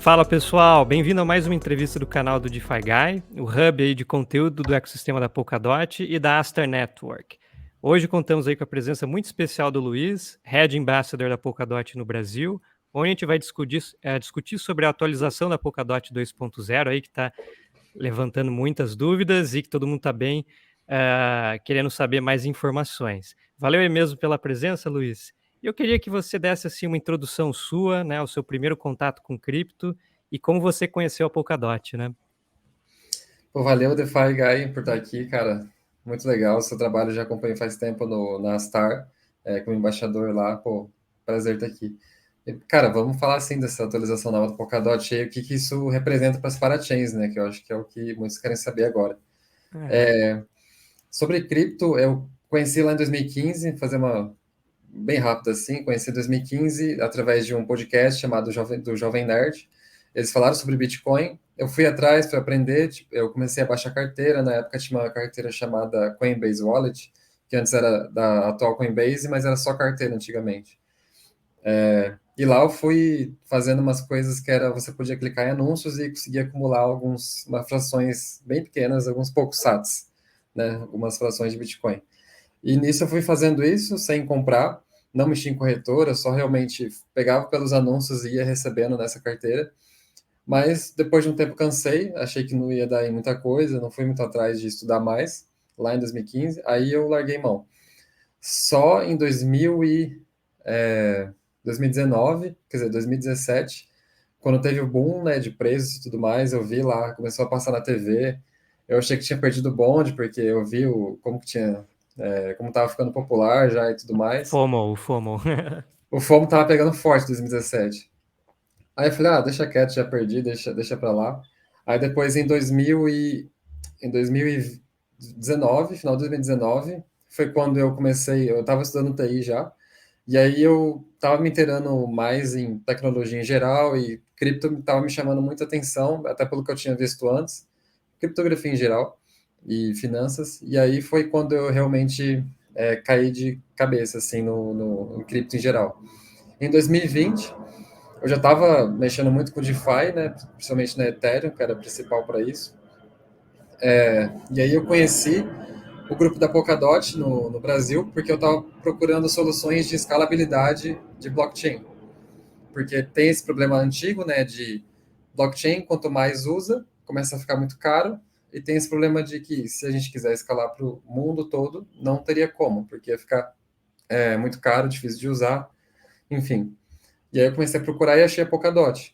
Fala pessoal, bem-vindo a mais uma entrevista do canal do DeFi Guy, o hub aí de conteúdo do ecossistema da Polkadot e da Aster Network. Hoje contamos aí com a presença muito especial do Luiz, Head Ambassador da Polkadot no Brasil, onde a gente vai discutir sobre a atualização da Polkadot 2.0 aí que está levantando muitas dúvidas e que todo mundo está bem querendo saber mais informações. Valeu aí mesmo pela presença, Luiz. E eu queria que você desse assim uma introdução sua, né, o seu primeiro contato com cripto e como você conheceu a Polkadot, né? Pô, valeu, DeFi Guy, por estar aqui, cara. Muito legal. Seu trabalho já acompanho faz tempo na Star, como embaixador lá. Pô, prazer estar aqui. Cara, vamos falar assim dessa atualização nova do Polkadot e o que isso representa para as parachains, né? Que eu acho que é o que muitos querem saber agora. É. Sobre cripto, eu conheci lá em 2015, fazer uma bem rápida assim, conheci em 2015 através de um podcast chamado do Jovem Nerd. Eles falaram sobre Bitcoin, eu fui atrás para aprender, tipo, eu comecei a baixar carteira, na época tinha uma carteira chamada Coinbase Wallet, que antes era da atual Coinbase, mas era só carteira antigamente. E lá eu fui fazendo umas coisas que era, você podia clicar em anúncios e conseguir acumular umas frações bem pequenas, alguns poucos sats, né, algumas frações de Bitcoin. E nisso eu fui fazendo isso sem comprar, não mexi em corretora, só realmente pegava pelos anúncios e ia recebendo nessa carteira. Mas depois de um tempo cansei, achei que não ia dar em muita coisa, não fui muito atrás de estudar mais, lá em 2015, aí eu larguei mão. Só em 2019, quer dizer, 2017, quando teve o boom, né, de preços e tudo mais, eu vi lá, começou a passar na TV, eu achei que tinha perdido o bonde, porque eu vi como que tinha, como estava ficando popular já e tudo mais. FOMO, o FOMO. O FOMO estava pegando forte em 2017. Aí eu falei, deixa quieto, já perdi, deixa pra lá. Aí depois em 2019, final de 2019, foi quando eu comecei, eu estava estudando TI já, e aí eu estava me inteirando mais em tecnologia em geral e cripto estava me chamando muita atenção, até pelo que eu tinha visto antes, criptografia em geral e finanças, e aí foi quando eu realmente caí de cabeça assim no em cripto em geral. Em 2020, eu já estava mexendo muito com DeFi, né, principalmente na Ethereum, que era a principal para isso. E aí eu conheci o grupo da Polkadot no Brasil, porque eu estava procurando soluções de escalabilidade de blockchain. Porque tem esse problema antigo, né, de blockchain, quanto mais usa, começa a ficar muito caro, e tem esse problema de que se a gente quiser escalar para o mundo todo, não teria como, porque ia ficar muito caro, difícil de usar, enfim. E aí eu comecei a procurar e achei a Polkadot.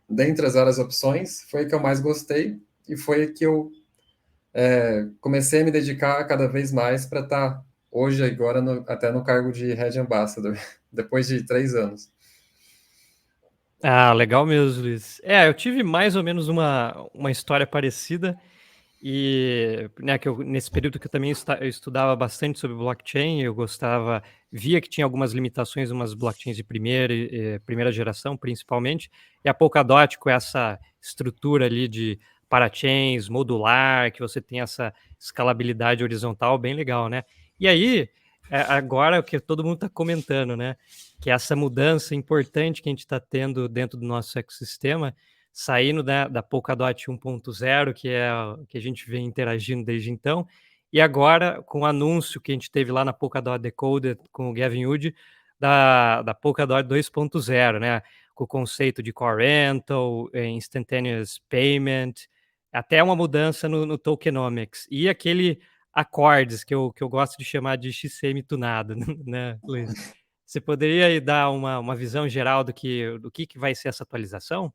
Dentre as várias opções, foi a que eu mais gostei e foi a que eu comecei a me dedicar cada vez mais para estar hoje, agora, até no cargo de Head Ambassador, depois de 3 anos. Ah, legal mesmo, Luiz. Eu tive mais ou menos uma história parecida e, né, que eu nesse período que eu também eu estudava bastante sobre blockchain, eu gostava, via que tinha algumas limitações, umas blockchains de primeira geração, principalmente, e a Polkadot com essa estrutura ali de parachains, modular, que você tem essa escalabilidade horizontal, bem legal, né. E aí, agora o que todo mundo está comentando, né, que essa mudança importante que a gente está tendo dentro do nosso ecossistema, saindo da Polkadot 1.0, que é o que a gente vem interagindo desde então, e agora com o anúncio que a gente teve lá na Polkadot Decoded com o Gavin Wood, da Polkadot 2.0, né, com o conceito de core rental, instantaneous payment, até uma mudança no tokenomics, e aquele acordes que eu gosto de chamar de XM tunado, né, Luiz? Você poderia aí dar uma visão geral do que vai ser essa atualização?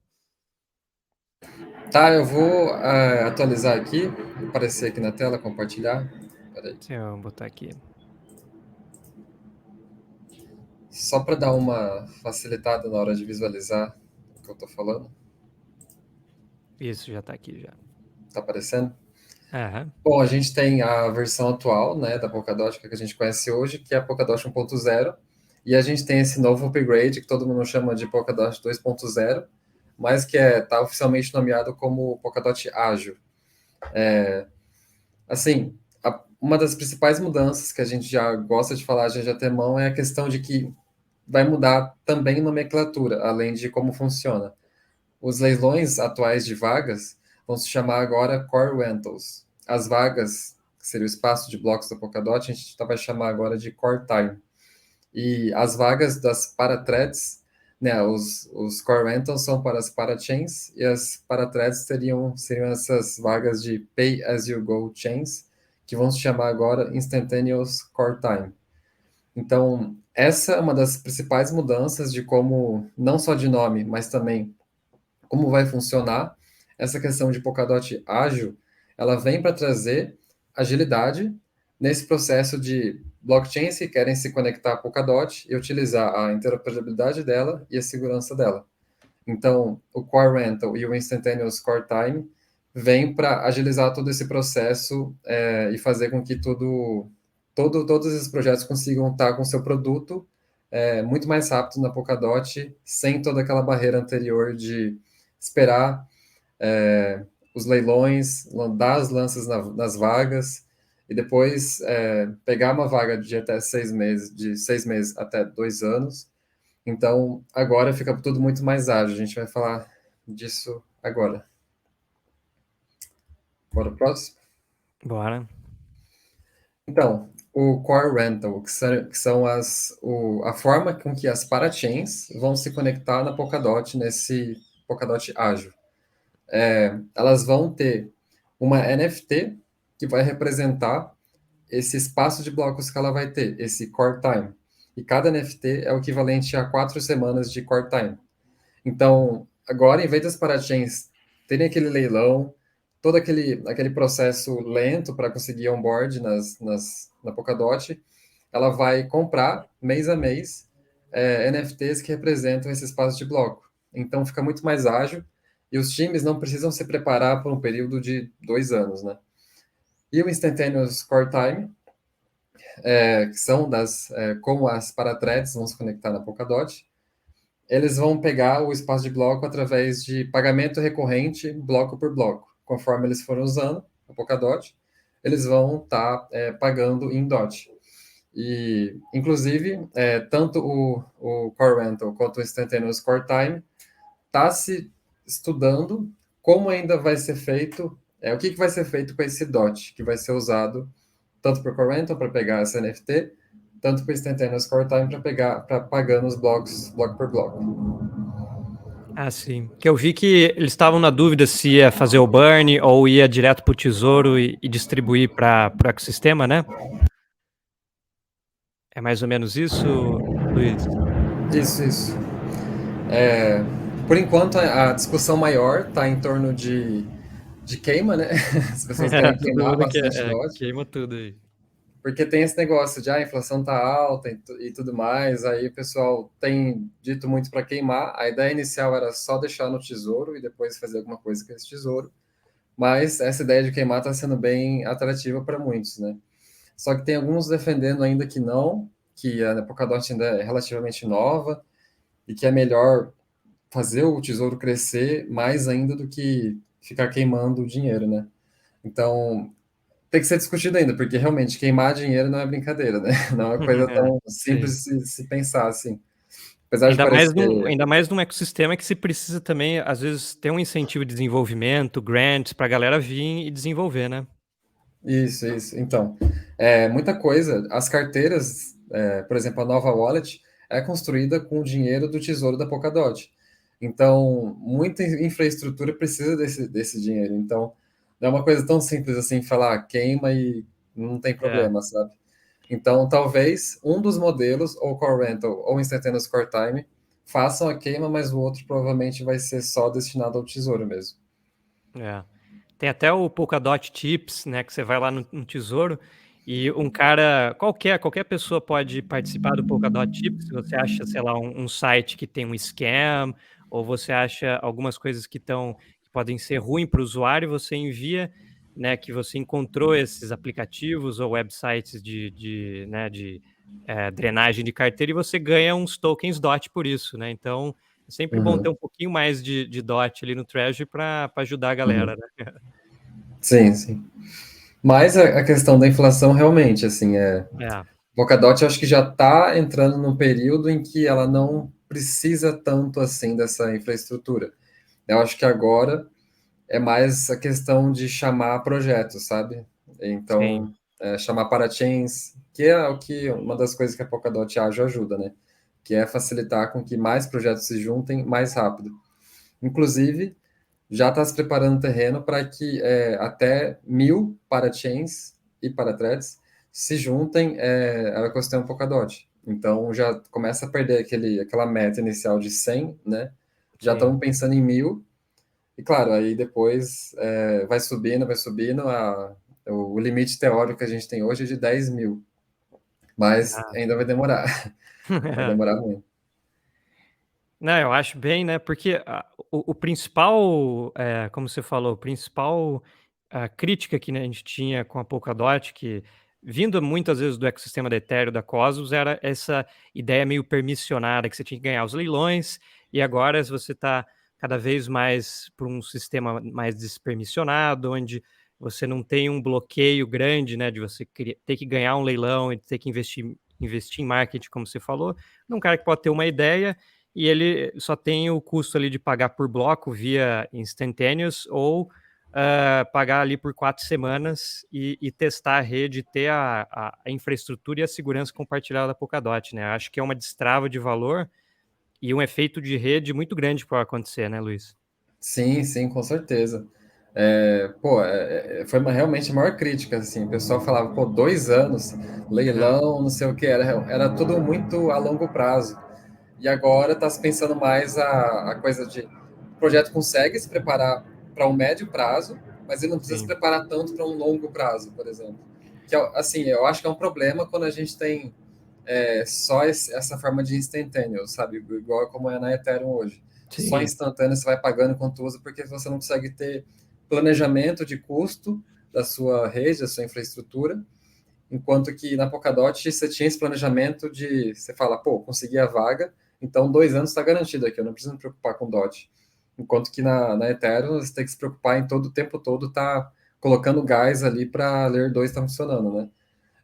Tá, eu vou atualizar aqui, vou aparecer aqui na tela, compartilhar. Peraí. Sim, eu vou botar aqui. Só para dar uma facilitada na hora de visualizar o que eu estou falando. Isso, já tá aqui já. Tá aparecendo? Aham. Bom, a gente tem a versão atual, né, da Polkadot que a gente conhece hoje, que é a Polkadot 1.0, e a gente tem esse novo upgrade que todo mundo chama de Polkadot 2.0, mas que tá oficialmente nomeado como Polkadot Ágil. Assim, uma das principais mudanças que a gente já gosta de falar de antemão é a questão de que vai mudar também nomenclatura, além de como funciona. os leilões atuais de vagas vão se chamar agora Core Rentals. As vagas, que seria o espaço de blocos da Polkadot, a gente vai chamar agora de Core Time. E as vagas das parathreads, né, os core rentals são para as parachains e as parathreads seriam essas vagas de pay as you go chains, que vão se chamar agora Instantaneous Core Time. Então, essa é uma das principais mudanças de como, não só de nome, mas também como vai funcionar essa questão de Polkadot ágil. Ela vem para trazer agilidade nesse processo de blockchains que querem se conectar à Polkadot e utilizar a interoperabilidade dela e a segurança dela. Então, o Core Rental e o Instantaneous Core Time vêm para agilizar todo esse processo e fazer com que todos esses projetos consigam estar com seu produto muito mais rápido na Polkadot, sem toda aquela barreira anterior de esperar os leilões, dar as lanças nas vagas, e depois pegar uma vaga de até 6 meses, de 6 meses até 2 anos. Então, agora fica tudo muito mais ágil. A gente vai falar disso agora. Bora pro próximo? Bora. Então, o Core Rental, que são a forma com que as parachains vão se conectar na Polkadot, nesse Polkadot ágil. Elas vão ter uma NFT que vai representar esse espaço de blocos que ela vai ter, esse Core Time. E cada NFT é o equivalente a 4 semanas de Core Time. Então, agora, em vez das parachains terem aquele leilão, todo aquele processo lento para conseguir onboard na Polkadot, ela vai comprar, mês a mês, NFTs que representam esse espaço de bloco. Então, fica muito mais ágil e os times não precisam se preparar por um período de 2 anos, né? E o Instantaneous Core Time, que são como as parathreads vão se conectar na Polkadot, eles vão pegar o espaço de bloco através de pagamento recorrente, bloco por bloco. Conforme eles forem usando a Polkadot, eles vão estar pagando em DOT. E, inclusive, tanto o Core Rental quanto o Instantaneous Core Time está se estudando como ainda vai ser feito, o que vai ser feito com esse DOT, que vai ser usado tanto para o Core Rental para pegar essa NFT, tanto para o Instantaneous Core Time para pagar nos blocos, bloco por bloco. Ah, sim. Que eu vi que eles estavam na dúvida se ia fazer o burn ou ia direto para o tesouro e distribuir para o ecossistema, né? É mais ou menos isso, Luiz? Isso. Por enquanto, a discussão maior está em torno de queima, né? As pessoas querem Todo queimar mundo bastante DOT. queima tudo aí. Porque tem esse negócio de a inflação tá alta e tudo mais, aí o pessoal tem dito muito para queimar. A ideia inicial era só deixar no tesouro e depois fazer alguma coisa com esse tesouro. Mas essa ideia de queimar está sendo bem atrativa para muitos, né? Só que tem alguns defendendo ainda que não, que a Polkadot ainda é relativamente nova e que é melhor fazer o tesouro crescer mais ainda do que ficar queimando o dinheiro, né? Então, tem que ser discutido ainda, porque realmente queimar dinheiro não é brincadeira, né? Não é uma coisa tão simples de se pensar assim. Apesar de parecer. Ainda mais num ecossistema que se precisa também, às vezes, ter um incentivo de desenvolvimento, grants, para a galera vir e desenvolver, né? Isso. Então, muita coisa. As carteiras, por exemplo, a nova wallet é construída com o dinheiro do tesouro da Polkadot. Então, muita infraestrutura precisa desse dinheiro. Então, não é uma coisa tão simples assim, falar queima e não tem problema, sabe? Então, talvez um dos modelos, ou Core Rental ou Instantaneous Core Time, façam a queima, mas o outro provavelmente vai ser só destinado ao tesouro mesmo. Tem até o Polkadot Tips, né, que você vai lá no tesouro e um cara, qualquer pessoa pode participar do Polkadot Tips, se você acha, sei lá, um site que tem um scam, ou você acha algumas coisas que podem ser ruins para o usuário, você envia, né, que você encontrou esses aplicativos ou websites de drenagem de carteira e você ganha uns tokens DOT por isso, né? Então, é sempre bom ter um pouquinho mais de DOT ali no Treasury para ajudar a galera, né? Sim. Mas a questão da inflação realmente, assim, Polkadot eu acho que já está entrando num período em que ela não precisa tanto assim dessa infraestrutura. Eu acho que agora é mais a questão de chamar projetos, sabe? Sim. Então, chamar parachains, que é o que uma das coisas que a Polkadot Agile ajuda, né? Que é facilitar com que mais projetos se juntem mais rápido. Inclusive, já está se preparando o terreno para que até 1.000 parachains e parathreads se juntem ao ecossistema Polkadot. Então, já começa a perder aquela meta inicial de 100, né? Já Sim. estamos pensando em 1.000, e claro, aí depois vai subindo, o limite teórico que a gente tem hoje é de 10.000, mas Ah. ainda vai demorar, vai demorar muito. Não, eu acho bem, né, porque o principal, como você falou, o principal, crítica que, né, a gente tinha com a Polkadot, que vindo muitas vezes do ecossistema da Ethereum, da Cosmos, era essa ideia meio permissionada, que você tinha que ganhar os leilões, e agora se você está cada vez mais para um sistema mais despermissionado, onde você não tem um bloqueio grande, né, de você ter que ganhar um leilão e ter que investir em marketing, como você falou, num cara que pode ter uma ideia e ele só tem o custo ali de pagar por bloco via Instantaneous ou pagar ali por 4 semanas e testar a rede, ter a infraestrutura e a segurança compartilhada da Polkadot, né? Acho que é uma destrava de valor e um efeito de rede muito grande para acontecer, né, Luiz? Sim, sim, com certeza. Foi realmente a maior crítica, assim, o pessoal falava, pô, 2 anos, É, leilão, não sei o que, era tudo muito a longo prazo. E agora está se pensando mais a coisa de o projeto consegue se preparar para um médio prazo, mas ele não precisa se sim, preparar tanto para um longo prazo, por exemplo. Que assim, eu acho que é um problema quando a gente tem só essa forma de instantâneo, sabe? Igual como é na Ethereum hoje. Só sim. instantâneo você vai pagando enquanto usa, porque você não consegue ter planejamento de custo da sua rede, da sua infraestrutura, enquanto que na Polkadot você tinha esse planejamento de, você fala, pô, consegui a vaga, então 2 anos está garantido aqui, eu não preciso me preocupar com DOT. Enquanto que na Ethereum você tem que se preocupar em todo o tempo todo tá colocando gás ali para a Layer 2 estar funcionando, né?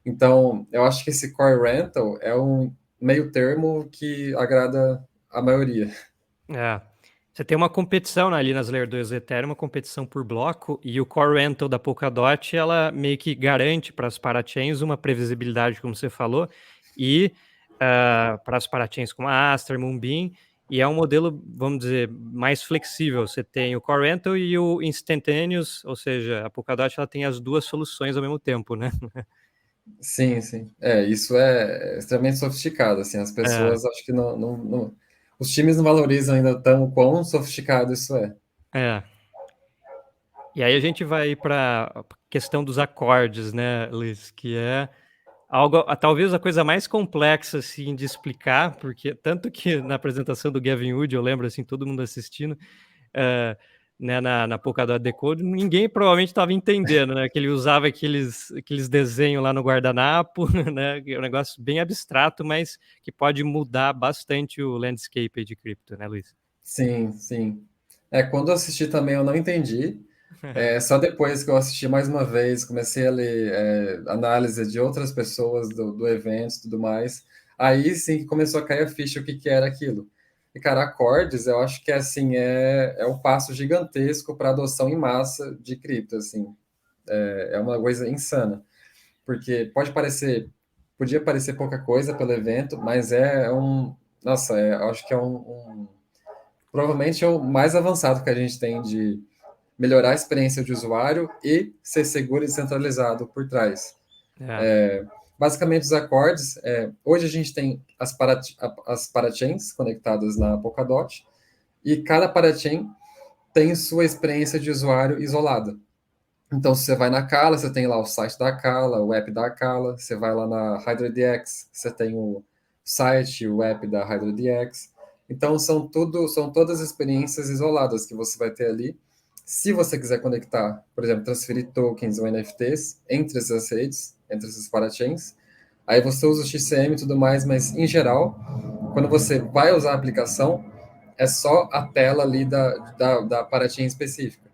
Então, eu acho que esse Core Rental é um meio termo que agrada a maioria. É. Você tem uma competição, né, ali nas Layer 2 do Ethereum, uma competição por bloco, e o Core Rental da Polkadot, ela meio que garante para as parachains uma previsibilidade, como você falou, e para as parachains como a Astra, Moonbeam, e é um modelo, vamos dizer, mais flexível. Você tem o Core Rental e o Instantaneous, ou seja, a Polkadot ela tem as duas soluções ao mesmo tempo, né? Sim, sim. Isso é extremamente sofisticado, assim, as É, pessoas acho que os times não valorizam ainda tão quão sofisticado isso é. é. E aí a gente vai para a questão dos acordes, né, Luiz, que é algo talvez a coisa mais complexa, assim, de explicar, porque tanto que na apresentação do Gavin Wood, eu lembro, assim, todo mundo assistindo, eh, né, na Polkadot Decode, ninguém provavelmente estava entendendo, né, que ele usava aqueles desenhos lá no guardanapo, né, que é um negócio bem abstrato, mas que pode mudar bastante o landscape aí de cripto, né, Luiz? Sim, sim. Quando eu assisti também eu não entendi. Só depois que eu assisti mais uma vez, comecei a ler análise de outras pessoas do evento e tudo mais. Aí sim que começou a cair a ficha o que, que era aquilo. E, cara, acordes, eu acho que assim, é um passo gigantesco para adoção em massa de cripto, assim. É uma coisa insana. Porque podia parecer pouca coisa pelo evento, mas nossa, eu acho que provavelmente é o mais avançado que a gente tem de melhorar a experiência de usuário e ser seguro e descentralizado por trás. É, Basicamente, os acordes, hoje a gente tem as parachains conectadas na Polkadot, e cada parachain tem sua experiência de usuário isolada. Então, se você vai na Kala, você tem lá o site da Kala, o app da Kala. Você vai lá na HydraDX, você tem o site, o app da HydraDX. Então, são todas experiências isoladas que você vai ter ali. Se você quiser conectar, por exemplo, transferir tokens ou NFTs entre essas redes, entre essas parachains, aí você usa o XCM e tudo mais, mas em geral, quando você vai usar a aplicação, é só a tela ali da parachain específica.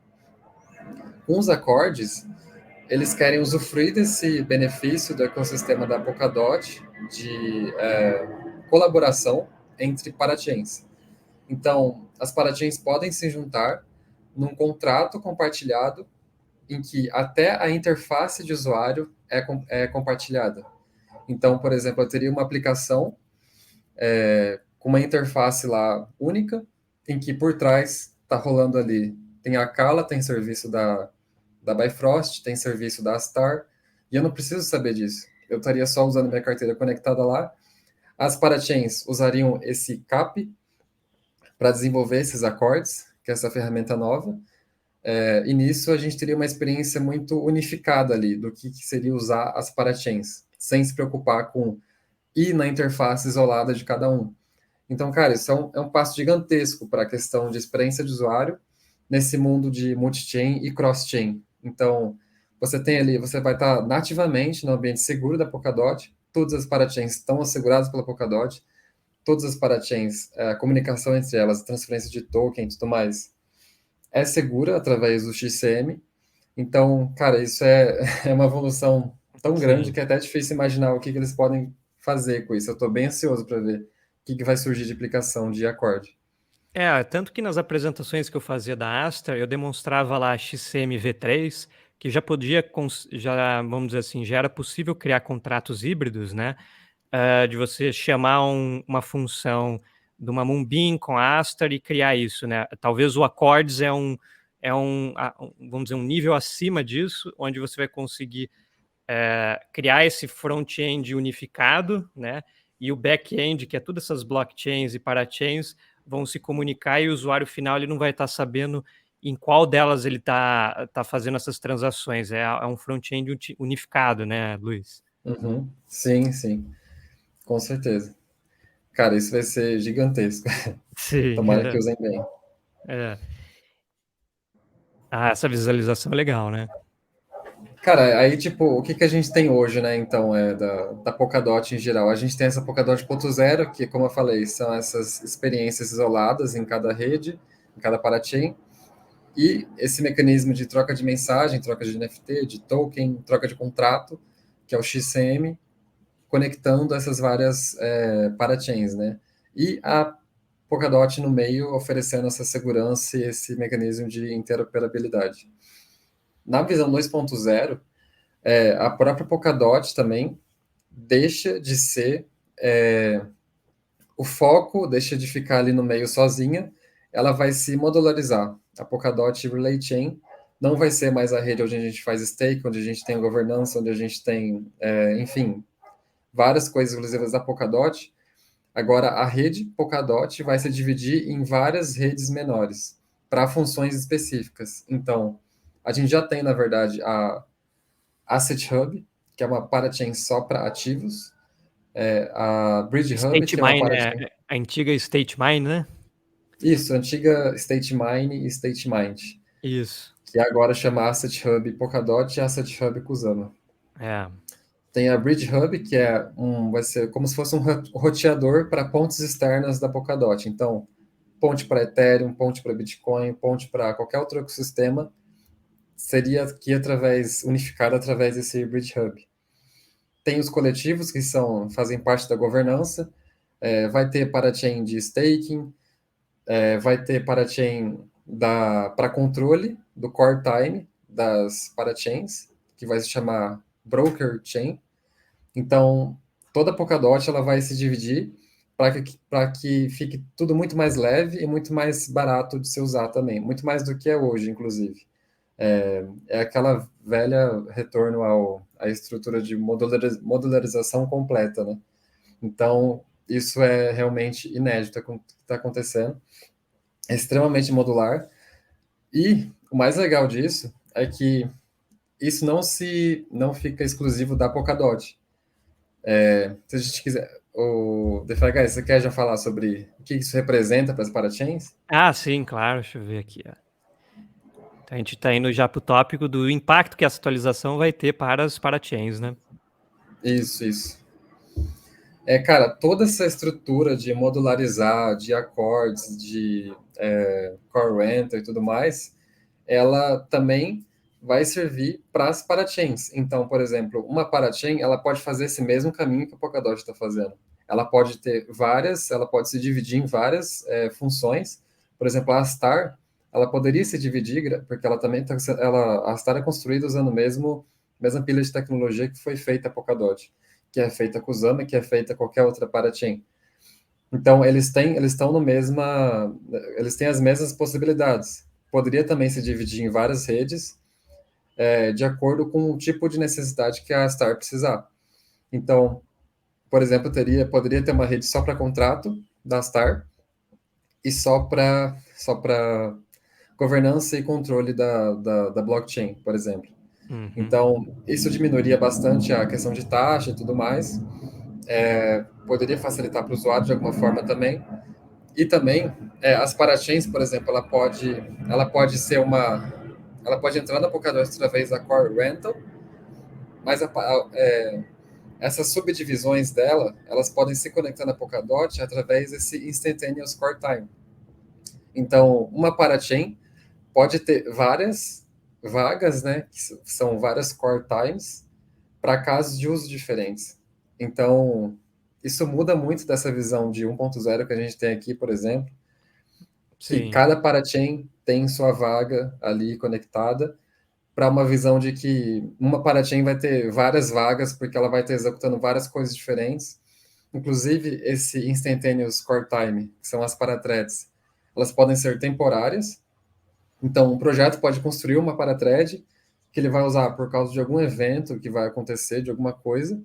Com os acordes, eles querem usufruir desse benefício do ecossistema da Polkadot de colaboração entre parachains. Então, as parachains podem se juntar num contrato compartilhado em que até a interface de usuário é compartilhada. Então, por exemplo, eu teria uma aplicação com uma interface lá única, em que por trás está rolando ali, tem a Kala, tem serviço da Bifrost, tem serviço da Astar, e eu não preciso saber disso. Eu estaria só usando minha carteira conectada lá. As parachains usariam esse CAP para desenvolver esses acordes, que é essa ferramenta nova, e nisso a gente teria uma experiência muito unificada ali do que seria usar as parachains, sem se preocupar com ir na interface isolada de cada um. Então, cara, isso é um passo gigantesco para a questão de experiência de usuário nesse mundo de multi-chain e cross-chain. Então, você tem ali, você vai estar nativamente no ambiente seguro da Polkadot, todas as parachains estão asseguradas pela Polkadot, todas as parachains, a comunicação entre elas, transferência de token e tudo mais, é segura através do XCM. Então, cara, isso é uma evolução tão grande Sim. que é até difícil imaginar o que eles podem fazer com isso. Eu estou bem ansioso para ver o que vai surgir de aplicação de Accord. Tanto que nas apresentações que eu fazia da Aster, eu demonstrava lá XCM V3, que já podia, já, vamos dizer assim, já era possível criar contratos híbridos, né? De você chamar uma função de uma Moonbeam com a Aster e criar isso, né? Talvez o Accords vamos dizer, um nível acima disso, onde você vai conseguir criar esse front-end unificado, né? E o back-end, que é todas essas blockchains e parachains, vão se comunicar e o usuário final ele não vai estar sabendo em qual delas ele tá fazendo essas transações. É um front-end unificado, né, Luiz? Uhum. Sim, sim, com certeza. Cara, isso vai ser gigantesco. Sim. Tomara que usem bem. É. Essa visualização é legal, né? Cara, aí, tipo, o que a gente tem hoje, né, então, da Polkadot em geral? A gente tem essa Polkadot 0.0, que, como eu falei, são essas experiências isoladas em cada rede, em cada parachain, e esse mecanismo de troca de mensagem, troca de NFT, de token, troca de contrato, que é o XCM, conectando essas várias parachains, né? E a Polkadot no meio oferecendo essa segurança e esse mecanismo de interoperabilidade. Na visão 2.0, a própria Polkadot também deixa de ser o foco, deixa de ficar ali no meio sozinha, ela vai se modularizar. A Polkadot Relay Chain não vai ser mais a rede onde a gente faz stake, onde a gente tem governança, onde a gente tem, enfim, várias coisas exclusivas da Polkadot. Agora, a rede Polkadot vai se dividir em várias redes menores para funções específicas. Então, a gente já tem, na verdade, a Asset Hub, que é uma parachain só para ativos, a Bridge Hub, State que é uma Mine, parachain. a antiga State Mine, né? Isso, antiga State Mine e State Mind, Isso. que agora chama Asset Hub Polkadot e Asset Hub Kusama. É. Tem a Bridge Hub, que vai ser como se fosse um roteador para pontes externas da Polkadot. Então, ponte para Ethereum, ponte para Bitcoin, ponte para qualquer outro ecossistema, seria aqui unificado através desse Bridge Hub. Tem os coletivos que fazem parte da governança, vai ter parachain de staking, vai ter parachain para controle do core time das parachains, que vai se chamar broker chain. Então, toda a Polkadot ela vai se dividir para que fique tudo muito mais leve e muito mais barato de se usar também, muito mais do que é hoje, inclusive. É aquela velha retorno à estrutura de modularização completa, né? Então, isso é realmente inédito que está acontecendo. É extremamente modular. E o mais legal disso é que isso não fica exclusivo da Polkadot. Se a gente quiser, o DeFi, você quer já falar sobre o que isso representa para as parachains? Sim, claro. Deixa eu ver aqui. Então, a gente está indo já para o tópico do impacto que essa atualização vai ter para as parachains, né? Isso, isso. Cara, toda essa estrutura de modularizar, de acordes, de core rental e tudo mais, ela também vai servir para as parachains. Então, por exemplo, uma parachain, ela pode fazer esse mesmo caminho que a Polkadot está fazendo. ela pode ter várias, ela pode se dividir em várias funções. Por exemplo, a Astar, ela poderia se dividir, porque ela também a Astar é construída usando mesma pilha de tecnologia que foi feita a Polkadot, que é feita com o Kusama, que é feita qualquer outra parachain. Então, eles estão no mesma, eles têm as mesmas possibilidades. Poderia também se dividir em várias redes, de acordo com o tipo de necessidade que a Star precisar. Então, por exemplo, poderia ter uma rede só para contrato da Star e só para governança e controle da blockchain, por exemplo. Uhum. Então, isso diminuiria bastante a questão de taxa e tudo mais. Poderia facilitar para o usuário de alguma forma também. E também, as parachains, por exemplo, ela pode ser ela pode entrar na Polkadot através da Core Rental, mas essas subdivisões dela, elas podem se conectar na Polkadot através desse Instantaneous Core Time. Então, uma parachain pode ter várias vagas, né, que são várias Core Times, para casos de uso diferentes. Então, isso muda muito dessa visão de 1.0 que a gente tem aqui, por exemplo, que Sim. cada parachain tem sua vaga ali conectada, para uma visão de que uma parachain vai ter várias vagas, porque ela vai estar executando várias coisas diferentes. Inclusive, esse Instantaneous Core Time, que são as parathreads, elas podem ser temporárias. Então, um projeto pode construir uma parathread que ele vai usar por causa de algum evento que vai acontecer, de alguma coisa,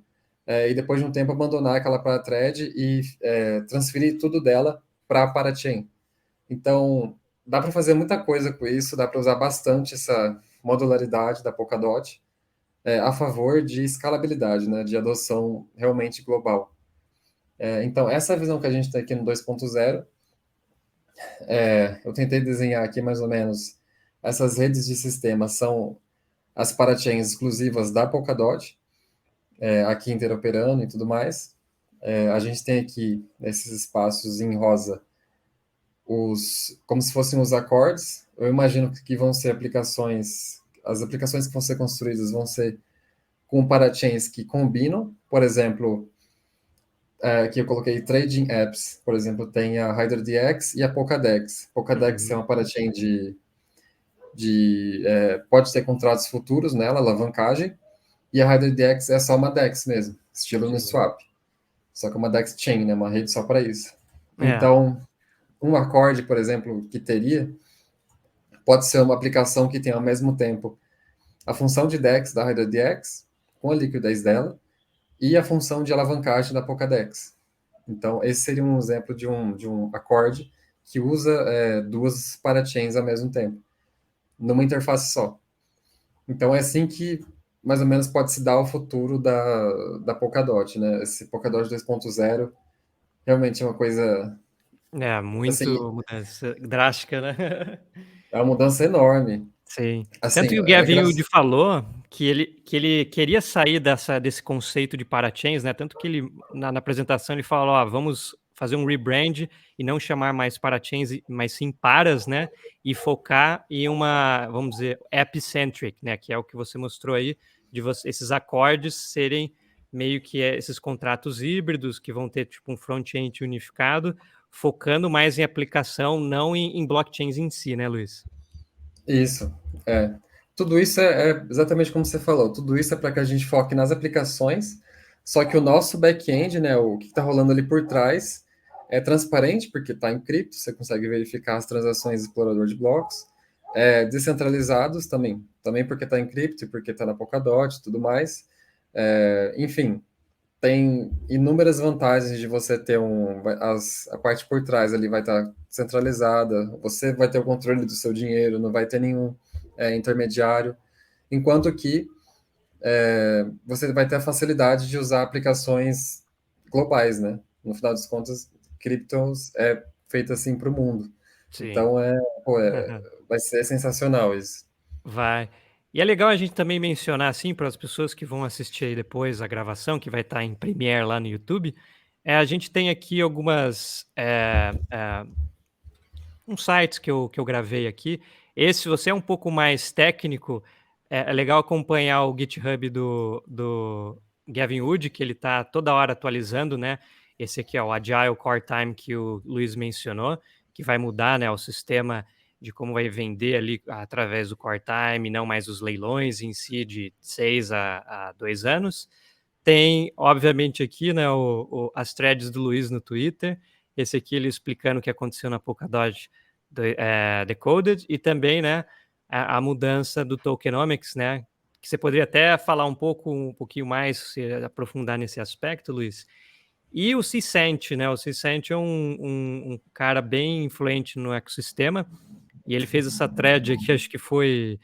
e depois de um tempo abandonar aquela parathread e transferir tudo dela para a parachain. Então, dá para fazer muita coisa com isso, dá para usar bastante essa modularidade da Polkadot a favor de escalabilidade, né, de adoção realmente global. Então, essa visão que a gente tem aqui no 2.0, eu tentei desenhar aqui mais ou menos, essas redes de sistema são as parachains exclusivas da Polkadot, aqui interoperando e tudo mais. A gente tem aqui, nesses espaços em rosa, como se fossem os acordes. Eu imagino que vão ser as aplicações que vão ser construídas vão ser com parachains que combinam. Por exemplo, aqui eu coloquei trading apps, por exemplo, tem a HydraDX e a Polkadex. Polkadex é uma parachain pode ter contratos futuros nela, alavancagem, e a HydraDX é só uma DEX mesmo, estilo Uniswap. Só que é uma DEX chain, né, uma rede só para isso. Então, um acorde, por exemplo, que pode ser uma aplicação que tem ao mesmo tempo a função de DEX da HydraDX, com a liquidez dela, e a função de alavancagem da Polkadex. Então, esse seria um exemplo de um acorde que usa duas parachains ao mesmo tempo, numa interface só. Então, é assim que, mais ou menos, pode se dar o futuro da Polkadot, né? Esse Polkadot 2.0 realmente é uma coisa, assim, Muito mudança drástica, né? é uma mudança enorme. Sim. Tanto Assim, que o Gavin Wood falou que ele queria sair desse conceito de parachains, né, tanto que ele na apresentação ele falou: "Ó, vamos fazer um rebrand e não chamar mais parachains mas sim paras, né, e focar em uma, vamos dizer, app-centric, né", que é o que você mostrou aí, de esses acordes serem meio que esses contratos híbridos que vão ter tipo um front-end unificado, focando mais em aplicação, não em blockchains em si, né, Luiz? isso, é. Tudo isso é exatamente como você falou, tudo isso é para que a gente foque nas aplicações, só que o nosso back-end, né, o que está rolando ali por trás, é transparente, porque está em cripto, você consegue verificar as transações do explorador de blocos, descentralizados também porque está em cripto e porque está na Polkadot e tudo mais. Enfim, tem inúmeras vantagens de você ter a parte por trás ali vai estar centralizada, você vai ter o controle do seu dinheiro, não vai ter nenhum intermediário, enquanto que você vai ter a facilidade de usar aplicações globais, né? No final das contas, criptos é feito assim para o mundo. Sim. Então, vai ser sensacional isso. Vai. E é legal a gente também mencionar, assim, para as pessoas que vão assistir aí depois a gravação, que vai estar em Premiere lá no YouTube, a gente tem aqui algumas, uns sites que eu gravei aqui. Esse, se você é um pouco mais técnico, é legal acompanhar o GitHub do Gavin Wood, que ele está toda hora atualizando, né? esse aqui é o Agile Core Time que o Luiz mencionou, que vai mudar, né, o sistema de como vai vender ali através do Core Time, não mais os leilões em si de 6 a 2 anos. Tem, obviamente, aqui, né, as threads do Luiz no Twitter, esse aqui ele explicando o que aconteceu na Polkadot Decoded, e também, né, a mudança do tokenomics, né, que você poderia até falar um pouquinho mais, se aprofundar nesse aspecto, Luiz. E o Cicent, né, o Cicent é um cara bem influente no ecossistema, e ele fez essa thread aqui, acho que foi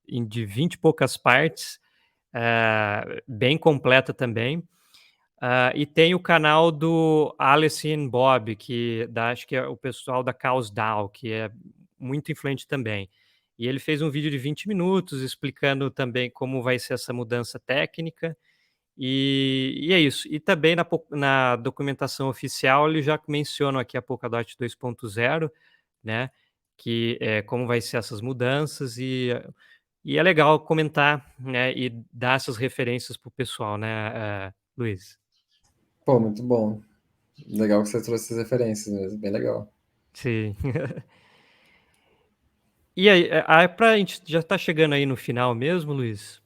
de 20 e poucas partes, bem completa também. E tem o canal do Alice and Bob, acho que é o pessoal da Chaos DAO, que é muito influente também. E ele fez um vídeo de 20 minutos explicando também como vai ser essa mudança técnica. E é isso. E também na documentação oficial ele já menciona aqui a Polkadot 2.0, né? Que é como vai ser essas mudanças e é legal comentar, né? E dar essas referências para o pessoal, né, Luiz? Pô, muito bom. Legal que você trouxe essas referências mesmo, bem legal. Sim. E aí, a gente já está chegando aí no final mesmo, Luiz,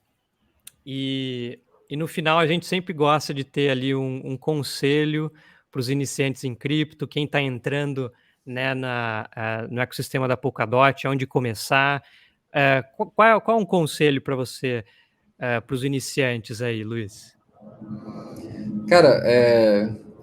e no final a gente sempre gosta de ter ali um conselho para os iniciantes em cripto, quem está entrando, né, no ecossistema da Polkadot, onde começar. Qual é um conselho para você, para os iniciantes aí, Luiz? Cara,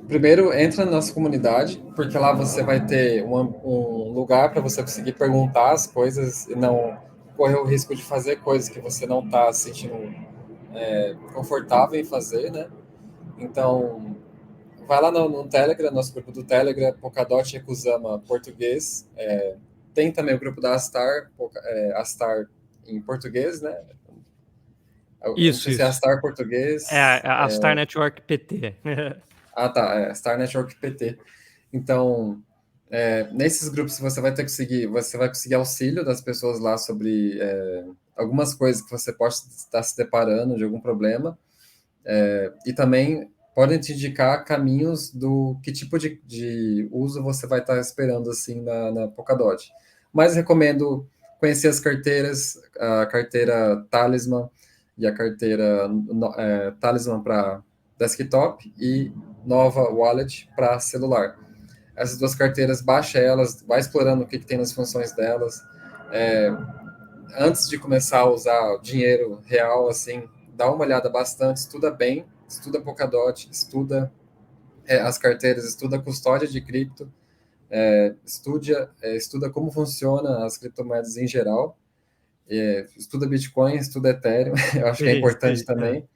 primeiro entra na nossa comunidade, porque lá você vai ter um lugar para você conseguir perguntar as coisas e não correr o risco de fazer coisas que você não está se sentindo confortável em fazer, né? Então, vai lá no Telegram, nosso grupo do Telegram, Polkadot e Kusama português. Tem também o grupo da Astar, Astar em português, né? Eu não Isso, sei se é isso. Astar É português. a Star Network PT. Ah, tá, Star Network PT. Então, nesses grupos você vai conseguir auxílio das pessoas lá sobre algumas coisas que você pode estar se deparando de algum problema, e também podem te indicar caminhos do que tipo de uso você vai estar esperando assim na Polkadot. Mas recomendo conhecer as carteiras, a carteira Talisman e a carteira Talisman para desktop e Nova Wallet para celular. Essas duas carteiras, baixa elas, vai explorando o que tem nas funções delas. É, Antes de começar a usar dinheiro real, assim, dá uma olhada bastante, estuda bem, estuda Polkadot, estuda as carteiras, estuda a custódia de cripto, estuda como funciona as criptomoedas em geral, estuda Bitcoin, estuda Ethereum, eu acho que é Sim, importante sim. também.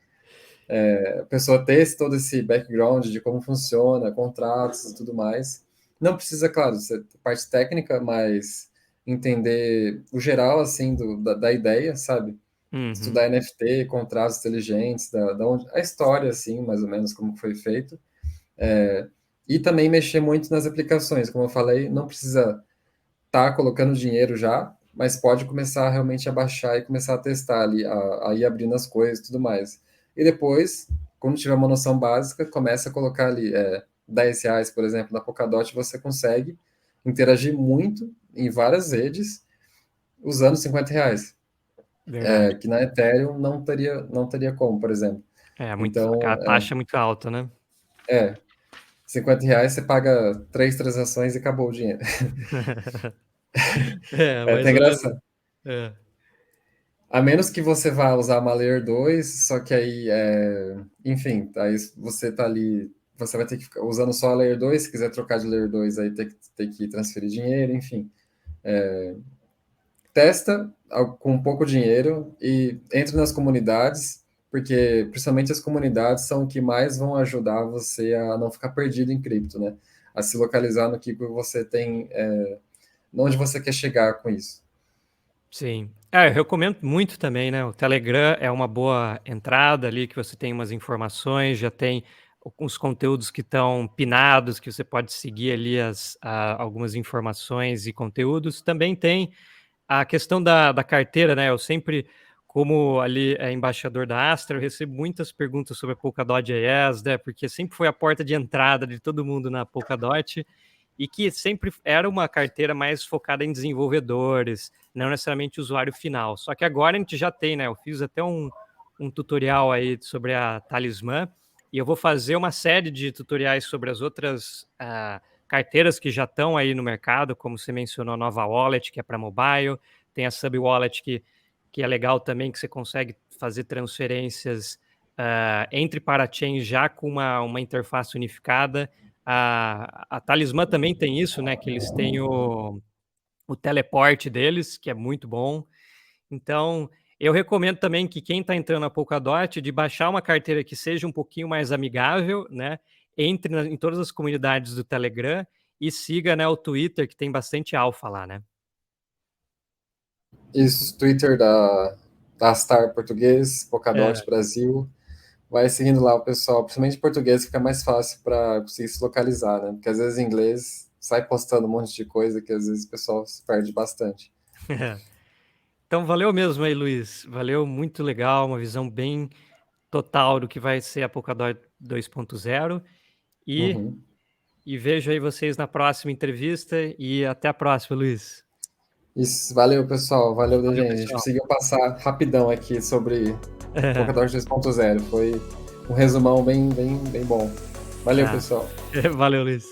A pessoa ter todo esse background de como funciona, contratos e tudo mais. Não precisa, claro, ser parte técnica, mas entender o geral, assim, da ideia, sabe? Uhum. Estudar NFT, contratos inteligentes, da onde, a história, assim, mais ou menos, como foi feito. E também mexer muito nas aplicações. Como eu falei, não precisa estar colocando dinheiro já, mas pode começar realmente a baixar e começar a testar ali, a ir abrindo as coisas e tudo mais. E depois, quando tiver uma noção básica, começa a colocar ali R$ 10, por exemplo, na Polkadot, você consegue interagir muito em várias redes usando R$ 50, Verdade. que na Ethereum não teria como, por exemplo. A Então, taxa é muito alta, né? R$ 50 você paga 3 transações e acabou o dinheiro. É, É até mais ou menos. engraçado. É. A menos que você vá usar uma Layer 2, só que aí, enfim, aí você tá ali, você vai ter que ficar usando só a Layer 2, se quiser trocar de Layer 2, aí tem que transferir dinheiro, enfim. Testa com pouco dinheiro e entre nas comunidades, porque principalmente as comunidades são o que mais vão ajudar você a não ficar perdido em cripto, né? A se localizar no que você tem, onde você quer chegar com isso. Sim. Eu recomendo muito também, né? O Telegram é uma boa entrada ali, que você tem umas informações, já tem alguns conteúdos que estão pinados, que você pode seguir ali algumas informações e conteúdos. Também tem a questão da carteira, né? Eu sempre como ali embaixador da Astra, eu recebo muitas perguntas sobre a Polkadot JS, né, porque sempre foi a porta de entrada de todo mundo na Polkadot, e que sempre era uma carteira mais focada em desenvolvedores, não necessariamente usuário final. Só que agora a gente já tem, né? Eu fiz até um tutorial aí sobre a Talismã, e eu vou fazer uma série de tutoriais sobre as outras carteiras que já estão aí no mercado, como você mencionou, a Nova Wallet, que é para mobile, tem a Sub Wallet, que é legal também, que você consegue fazer transferências entre parachains já com uma interface unificada. A Talismã também tem isso, né? Que eles têm o teleporte deles, que é muito bom. Então, eu recomendo também que quem está entrando na Polkadot, de baixar uma carteira que seja um pouquinho mais amigável, né? Entre em todas as comunidades do Telegram e siga, né, o Twitter, que tem bastante alfa lá, né? Isso, Twitter da Star Português, É, Polkadot Brasil. Vai seguindo lá o pessoal, principalmente em português, fica mais fácil para conseguir se localizar, né? Porque às vezes em inglês sai postando um monte de coisa que às vezes o pessoal se perde bastante. Então, valeu mesmo aí, Luiz. Valeu, muito legal, uma visão bem total do que vai ser a Polkadot 2.0. E, Uhum. e vejo aí vocês na próxima entrevista e até a próxima, Luiz. Isso, valeu, pessoal. Valeu, Valeu, gente. A gente pessoal. conseguiu passar rapidão aqui sobre Polkadot 2.0. Foi um resumão bem bom. Valeu, Ah, pessoal. valeu, Luiz.